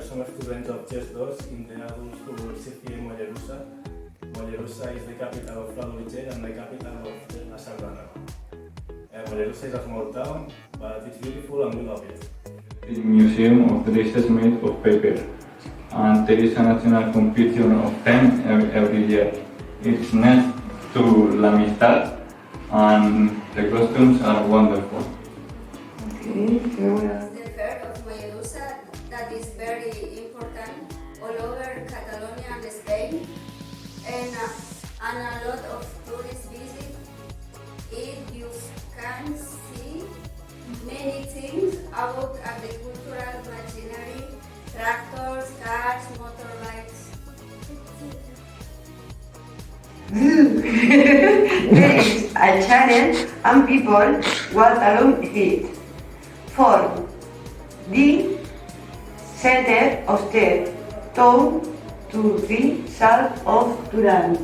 some students of Chess 2 in the adult school CFIA Mollerussa. Mollerussa is the capital of Fladovice and the capital of La Sardana. Mollerussa is a small town, but it's beautiful and we love it. The museum of dresses made of paper, and there is a national competition of them every year. It's next to La Amistad, and the costumes are wonderful. Okay, very well. The fair of Mollerussa that is very important all over Catalonia and Spain, and a lot of tourists visit it. You can see many things about agricultural machinery, tractors, cars, motorbikes. There is a challenge and people walk along it. For the center of the town to the south of Duran.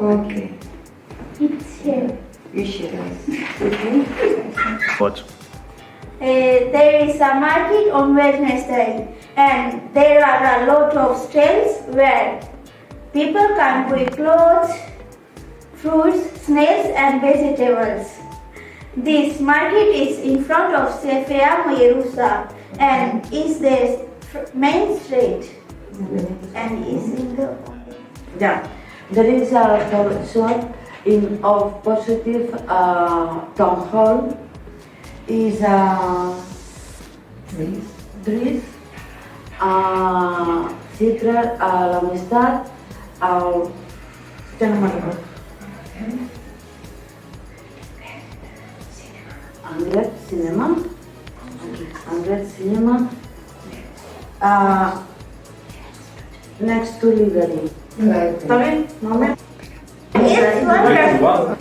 Okay. It's here. You should. Okay. What? There is a market on Wednesday, and there are a lot of stalls where people can buy clothes, fruits, snails, and vegetables. This market is in front of CFIA Mollerussa and is the main street and is in the. Yeah, there is a shop of positive town hall. Is Dries, Secret, La Amistad, ya no me recuerdo. Anglet Cinema, next to Library. Right. ¿Está bien? ¿No me? It's wonderful.